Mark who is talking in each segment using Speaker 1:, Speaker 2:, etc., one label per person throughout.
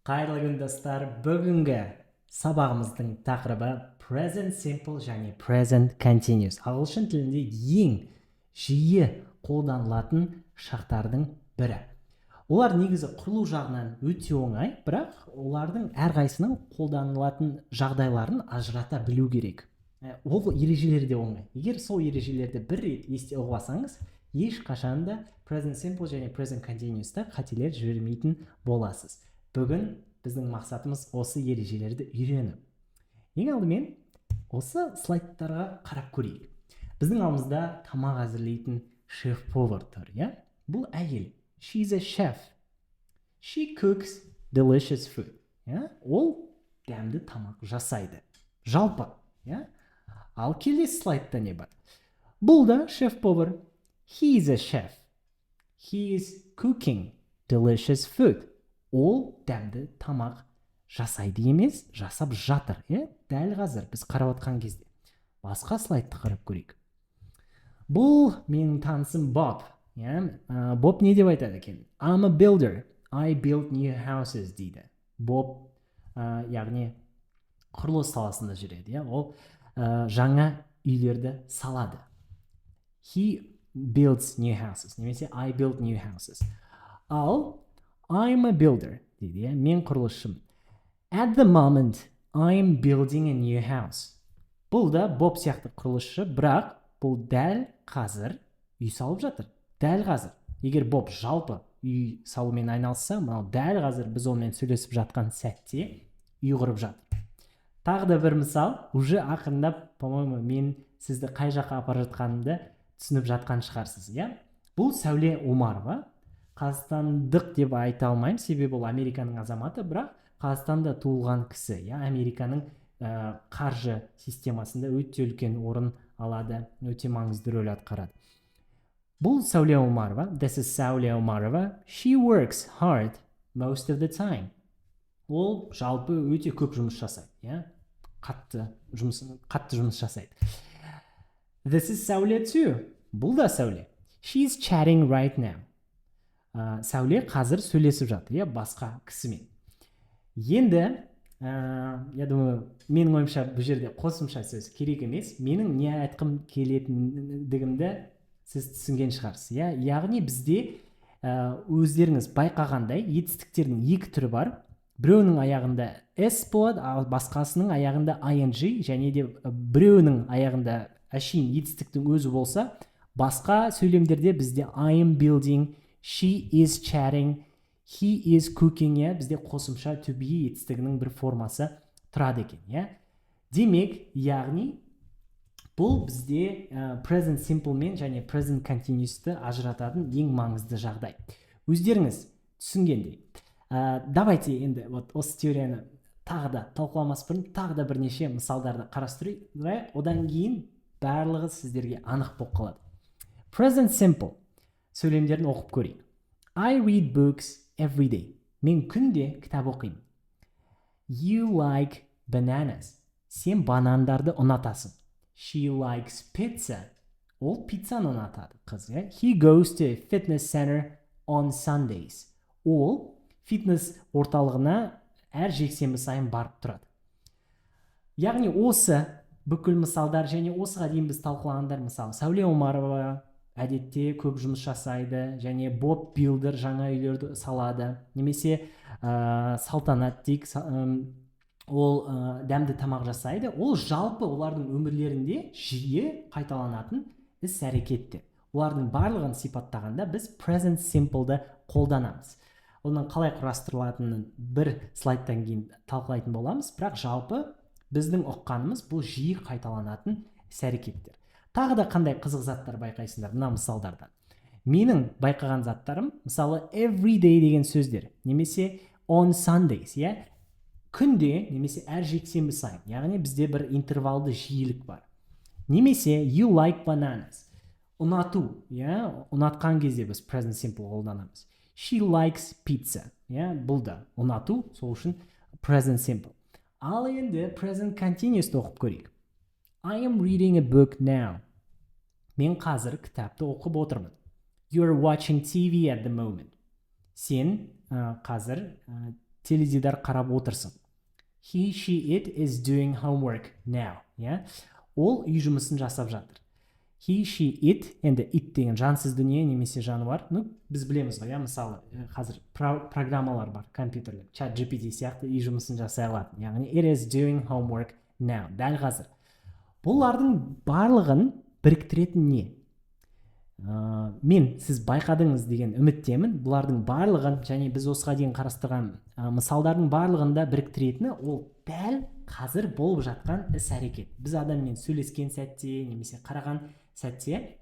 Speaker 1: Қайырлы күн достар, бүгінгі сабағымыздың тақырыбы present simple және present continuous. Ағылшын тілінде ең жиі қолданылатын шарттардың бірі. Олар негізі құрылу жағынан өте оңай, бірақ олардың әрқайсының қолданылатын жағдайларын ажырата білу керек. Ол ережелері де оңай. Егер сол ережелерді бір рет есте ұғып алсаңыз, ешқашанда present simple және present continuous'та қателер жібермейтін боласыз. Бүгін біздің мақсатымыз осы ережелерді үйрену. Ең алдымен осы слайдтарға қарап көрейік. Біздің алдымызда тамақ әзірлейтін шеф-повар тұр, иә? Бұл әйел. She's a chef. She cooks delicious food. Ол дәмді тамақ жасайды. Жалпы, иә? Ал келесі слайдта не бар? Бұл да шеф-повар. He is a chef. He is cooking delicious food. Ол дәмді тамақ жасайды емес, жасап жатыр. Дәл қазір біз қарап отқан кезде. Басқа слайдты қарап көрейік. Бұл менің танысым Боб. Боб не деп айтады екен? I'm a builder. I build new houses дейді. Боб, яғни құрылыс саласында жүреді. Ол жаңа үйлерді салады. He builds new houses. Немесе I build new houses. Ал I'm a builder дейді, мен құрылысшым. At the moment, I'm building a new house. Бұл да Боб сияқты құрылысшы, бірақ бұл дәл қазір үй салып жатыр. Дәл қазір. Егер Боб жалпы үй салумен айналысса, дәл қазір біз онымен сөйлесіп жатқан сәтте үй құрып жатыр. Тағы да бір мысал, уже ақырындап, по-моему, мен сізді қай жаққа апарып жатқанымды түсініп жатқан шығарсыз, иә? Бұл Сәуле Омарова. Қазақстандық деп айта алмаймын, себебі ол Американың азаматы, бірақ Қазақстанда туылған кісі, Американың қаржы системасында өте үлкен орын алады, өте маңызды рөл атқарады. Бұл Сәуле Омарова. This is Сәуле Омарова. She works hard most of the time. Ол жалпы өте көп жұмыс жасайды, қатты жұмыс жасайды. This is Сәуле too. Бұл да Сәуле. She's chatting right now. Сәуле қазір сөйлесіп жатыр, басқа кісімен. Енді, я думаю, менің ойымша бұл жерде қосымша сөз керек емес. Менің не айтқым келетіндігімді сіз түсінген шығарсыз, яғни бізде өздеріңіз байқағандай етістіктердің екі түрі бар. Біреуінің аяғында s болады, ал басқасының аяғында ing, және де біреуінің аяғында әшейін етістіктің өзі болса, басқа сөйлемдерде бізде I am building, she is chatting, he is cooking, бізде қосымша to be етістігінің бір формасы тұрады екен. Демек, яғни бұл бізде present simple мен және present continuous'ты ажырататын ең маңызды жағдай. Өздеріңіз түсінгендей. Давайте енді осы теорияны тағы да талқыламас бұрын тағы да бірнеше мысалдарды қарастырайық, одан кейін барлығы сіздерге анық болып қалады. Present simple сөйлемдерін оқып көрейік. I read books every day. Мен күнде кітап оқимын. You like bananas. Сен банандарды ұнатасың. She likes pizza. Ол пиццаны ұнатады, қыз. He goes to a fitness center on Sundays. Ол фитнес орталығына әр жексенбі сайын барып тұрады. Яғни осы бүкіл мысалдар және осыға дейін біз талқылағандар, мысалы Сәуле Омарова әдетте көп жұмыс жасайды, және Боб билдер жаңа үйлерді салады, немесе Салтанат дейік, ол дәмді тамақ жасайды. Ол жалпы олардың өмірлерінде жиі қайталанатын іс-әрекеттер. Олардың барлығын сипаттағанда біз present simple'ды қолданамыз. Оның қалай құрастырылатынын бір слайдтан кейін талқылайтын боламыз, бірақ жалпы біздің ұққанымыз бұл жиі қайталанатын іс-әрекеттер. Тағы да қандай қызық заттар байқайсыңдар мына мысалдардан. Менің байқаған заттарым, мысалы every day деген сөздер, немесе on Sundays, күнде, немесе әр жексенбі сайын, яғни бізде бір интервалды жиілік бар. Немесе you like bananas, ұнату, ұнатқан кезде біз present simple қолданамыз. She likes pizza, бұл да ұнату, сол үшін present simple. Ал енді present continuous оқып көрейік. I am reading a book now. Мен қазір кітапты оқып отырмын. You are watching TV at the moment. Сен қазір теледидар қарап отырсың. He, she, it is doing homework now. Ол үй жұмысын жасап жатыр. He, she, it, енді it деген жансыз дүние немесе жануар. Біз білеміз ғой, мысалы, қазір программалар бар, компьютерлік, чат GPT сияқты үй жұмысын жасай алады. Яғни, it is doing homework now. Дәл қазір. Бұлардың барлығын біріктіретін не? Мен сіз байқадыңыз деген үміттемін. Бұлардың барлығын, және біз осыға дейін қарастырған мысалдардың барлығында біріктіретіні ол дәл қазір болып жатқан іс-әрекет. Біз адаммен сөйлескен сәтте, немесе қараған сәтте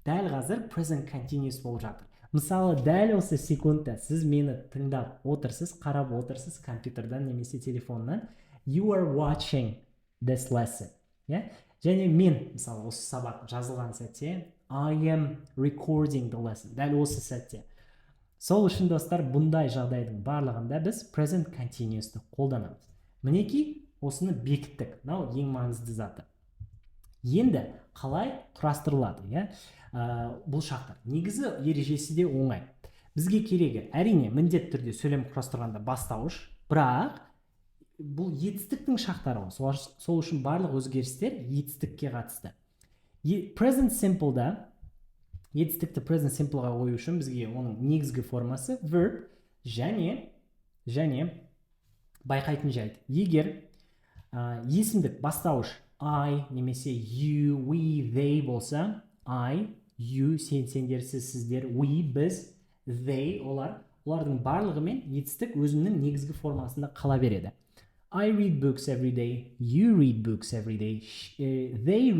Speaker 1: дәл қазір present continuous болып жатыр. Мысалы, дәл осы секундта сіз мені тыңдап отырсыз, қарап отырсыз компьютердан немесе телефоннан. You are watching this lesson. Және мен, мысалы, осы сабақ жазылған сәтте I am recording the lesson. Дәл осы сәтте. Сол үшін, достар, бұндай жағдайдың барлығында біз present continuous'ты қолданамыз. Мінекей, осыны бекіттік. Мынау ең маңызды заты. Енді қалай құрастырылады, бұл шарттар. Негізі ережесі де оңай. Бізге керегі, әрине, міндетті түрде сөйлем құрастырғанда бастауыш, бірақ бұл етістіктің шарттары. Сол үшін барлық өзгерістер етістікке қатысты. Present simple'да етістікті present simple'ға қою үшін бізге оның негізгі формасы verb және байқайтын жайт. Егер есімдік бастауыш I немесе you, we, they болса, I, you, сендер, сіздер, we, біз, they, олардың барлығымен етістік өзінің негізгі формасында қала береді. I read books every day, you read books every day, they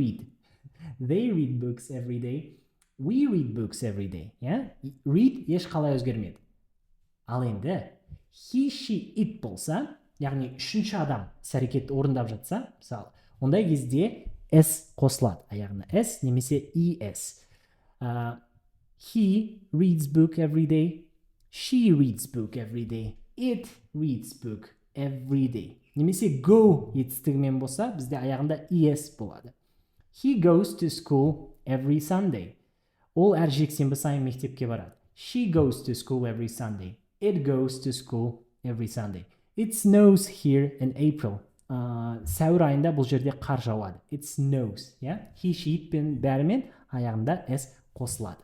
Speaker 1: read books every day, we read books every day. Read еш қалай өзгермеді. Ал енді he, she, it болса, яғни үшінші адам іс-әрекетті орындап жатса, мысалы, ондай кезде s қосылады, аяғына s немесе es. He reads book every day, she reads book every day, it reads book every day. Немесе go етістігімен болса, бізде аяғында es болады. He goes to school every Sunday. Ол әр жексенбі сайын мектепке барады. She goes to school every Sunday. It goes to school every Sunday. It snows here in April. Сәуір айында бұл жерде қар жауады. It snows. He, she, it пен бәрімен аяғында s қосылады.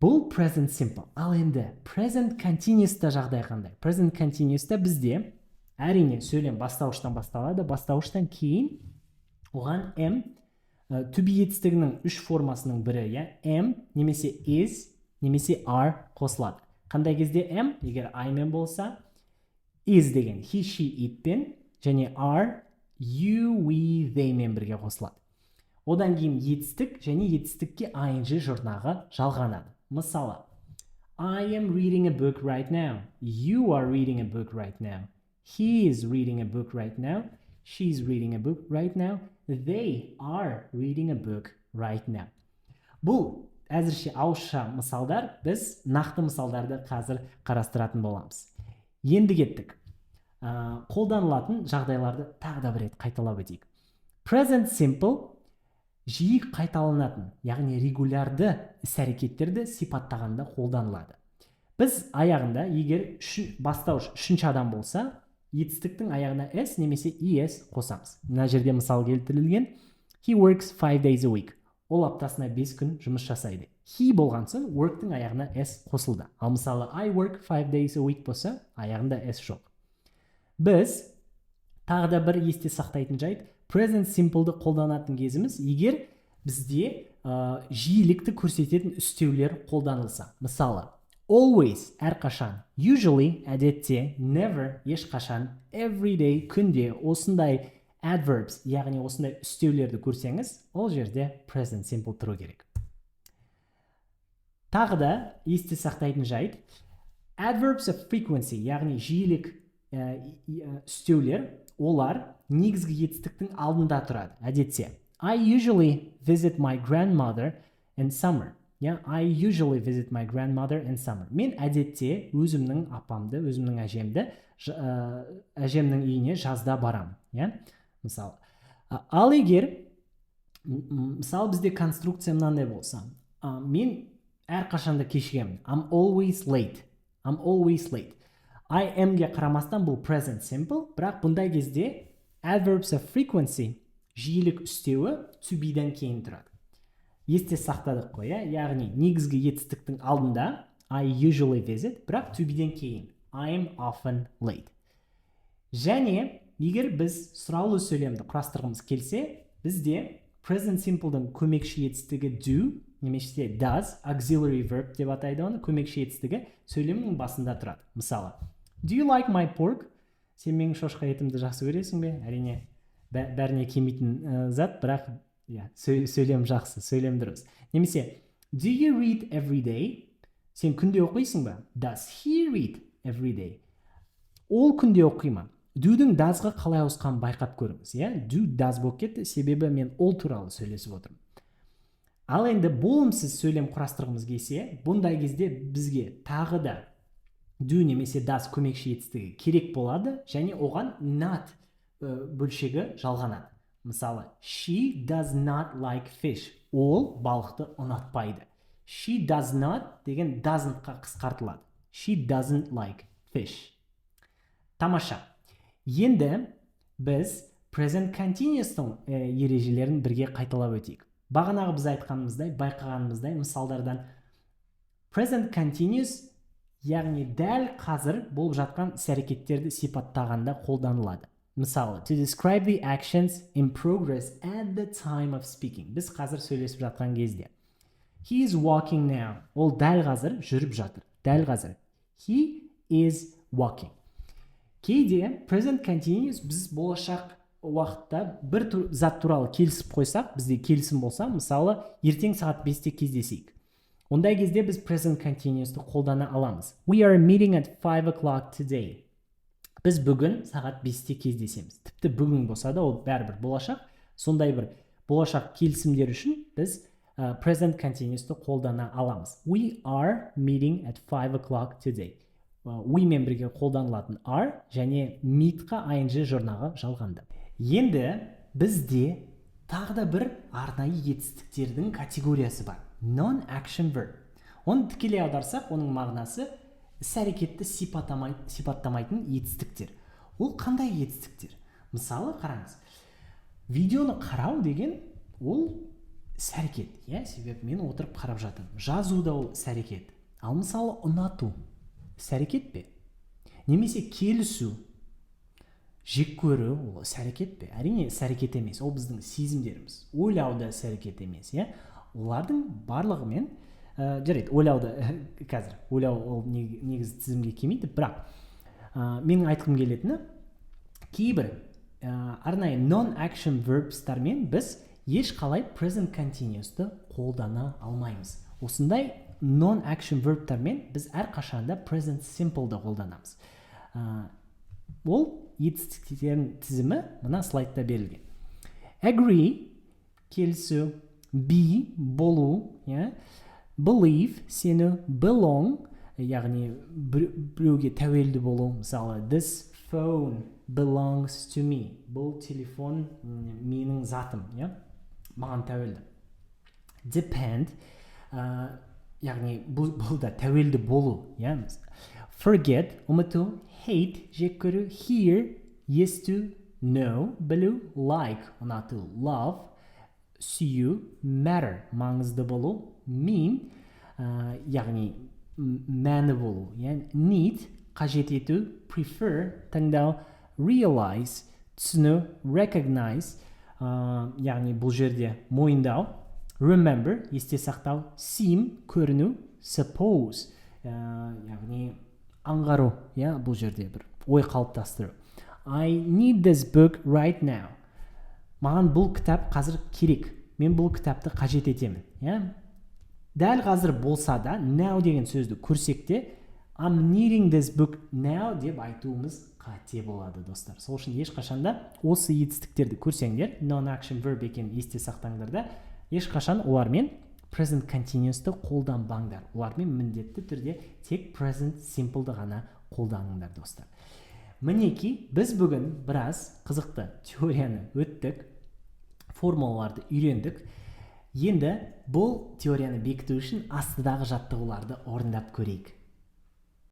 Speaker 1: Бұл present simple. Ал енді present continuous'та жағдай қандай? Present continuous'та бізде әрине сөйлем бастауыштан басталады. Бастауыштан кейін оған am to be етістігінің үш формасының бірі, am немесе is немесе are қосылады. Қандай кезде am? Егер I мен болса, is деген he, she, it пен және are, you, we, they мен бірге қосылады. Одан кейін етістік және етістікке ing жұрнағы жалғанады. Мысалы, I am reading a book right now. You are reading a book right now. He is reading a book right now. She's reading a book right now. They are reading a book right now. Бұл әзірше ауызша мысалдар, біз нақты мысалдарды қазір қарастыратын боламыз. Енді кеттік. Қолданылатын жағдайларды тағы да бір рет қайталап өтейік. Present simple жиі қайталанатын, яғни регулярды іс-әрекеттерді сипаттағанда қолданылады. Біз аяғында, егер бастауыш үшінші адам болса, етістіктің аяғына s немесе es қосамыз. Мына жерде мысал келтірілген. He works 5 days a week. Ол аптасына 5 күн жұмыс жасайды. He болған соң work'тың аяғына s қосылды. Ал мысалы I work 5 days a week болса, аяғында s жоқ. Біз тағы да бір есте сақтайтын жайт, present simple'ды қолданатын кезіміз, егер бізде жиілікті көрсететін үстеулер қолданылса. Мысалы, always әрқашан, usually әдетте, never ешқашан, every day күнде осындай adverbs, яғни осындай үстеулерді көрсеңіз, ол жерде present simple тұру керек. Тағы да есте сақтайтын жайт, adverbs of frequency, яғни жиілік үстеулер, олар негізгі етістіктің алдында тұрады. Әдетте, I usually visit my grandmother in summer. I usually visit my grandmother in summer. Мен әдетте өзімнің апамды, өзімнің әжемнің үйіне жазда барам. Мысалы. Ал егер, мысалы бізде конструкция мынандай болса, мен әрқашанда кешігемін. I'm always late. I am-ге қарамастан бұл present simple, бірақ бұндай кезде adverbs of frequency, жиілік үстеуі to be-дан кейін тұрады. Есте сақтадық қой, яғни негізгі етістіктің алдында I usually visit, бірақ to be-ден кейін I'm often late. Және егер біз сұраулы сөйлемді құрастырғымыз келсе, бізде present simple-дың көмекші етістігі do, немесе does, auxiliary verb деп атайды оны, көмекші етістігі сөйлемнің басында тұрады. Мысалы, do you like my pork? Сен менің шошқа етімді жақсы көресің бе? Әрине, бәріне келмейтін зат, бірақ сөйлем жақсы, сөйлем дұрыс. Немесе, do you read every day? Сен күнде оқисың ба? Does he read every day? Ол күнде оқи ма? Do-дің does-ға қалай ауысқанын байқап көріңіз. Do does болып кетті, себебі мен ол туралы сөйлесіп отырмын. Ал енді болымсыз сөйлем құрастырғымыз келсе, бұндай кезде бізге тағы да do немесе does көмекші етістігі керек болады, және оған not бөлшегі жалғанады. Мысалы, she does not like fish. Ол балықты ұнатпайды. She does not деген doesn't-қа қысқартылады. She doesn't like fish. Тамаша. Енді біз present continuous-тың ережелерін бірге қайталап өтейік. Бағанағы біз айтқанымыздай, байқағанымыздай мысалдардан present continuous, яғни дәл қазір болып жатқан іс-әрекеттерді сипаттағанда қолданылады. Мысалы, to describe the actions in progress at the time of speaking. Біз қазір сөйлесіп жатқан кезде. He is walking now. Ол дәл қазір жүріп жатыр. Дәл қазір. He is walking. Кейде present continuous біз болашақ уақытта бір зат туралы келісіп қойсақ, бізде келісім болса, мысалы, ертең сағат 5-те кездесейік. Ондай кезде біз present continuous'ты қолдана аламыз. We are meeting at 5 o'clock today. Біз бүгін сағат 5-те кездесеміз. Тіпті бүгін болса да, ол бәрібір болашақ. Сондай бір болашақ келісімдер үшін біз present continuous'ты қолдана аламыз. We are meeting at 5 o'clock today. We мен бірге қолданылатын are және meet-қа ing жұрнағы жалғанды. Енді бізде тағы да бір арнайы етістіктердің категориясы бар. Non-action verb. Оны тікелей аударсақ, оның мағынасы іс-әрекетті сипаттамайтын етістіктер. Ол қандай етістіктер? Мысалы, қараңыз. Видеоны қарау деген ол іс-әрекет. Себебі мен отырып қарап жатырмын. Жазу да ол іс-әрекет. Ал мысалы, ұнату іс-әрекет пе? Немесе келісу, жек көру, ол іс-әрекет пе? Әрине іс-әрекет емес, ол біздің сезімдеріміз. Ойлау да іс-әрекет емес, Олардың барлығымен жарайды, ойлауды қазір ойлау ол негізі тізімге келмейді, бірақ менің айтқым келетіні кейбір арнайы non-action verbs-тармен біз ешқалай present continuous-ты қолдана алмаймыз. Осындай non-action verb-тармен біз әрқашанда present simple-ды қолданамыз. Ол етістіктердің тізімі мына слайдта берілген. Agree, келісу, be, болу, believe, сену, belong, яғни біреуге тәуелді болу. Мысалы, this phone belongs to me. Бұл телефон менің затым, маған тәуелді. Depend, яғни бұл да тәуелді болу. Forget, ұмыту, hate, жек көру, hear, есту, know, білу, like, ұнату, love, сүю, matter, маңызды болу, mean, яғни мәні болу, need, қажет ету, prefer, таңдау, realize, түсіну, recognize, яғни бұл жерде мойындау, remember, есте сақтау, seem, көріну, suppose, яғни аңғару, бұл жерде бір ой қалыптастыру. I need this book right now. Маған бұл кітап қазір керек. Мен бұл кітапты қажет етемін. Дәл қазір болса да, now деген сөзді көрсек те, I'm needing this book now деп айтуымыз қате болады, достар. Сол үшін ешқашанда осы етістіктерді көрсеңдер, non-action verb екенін есте сақтаңдар да, ешқашан олармен present continuous'ты қолданбаңдар. Олармен міндетті түрде тек present simple'ды ғана қолданыңдар, достар. Мінеки, біз бүгін біраз қызықты теорияны өттік, формулаларды үйрендік. Енді бұл теорияны бекіту үшін астыдағы жаттығуларды орындап көрейік.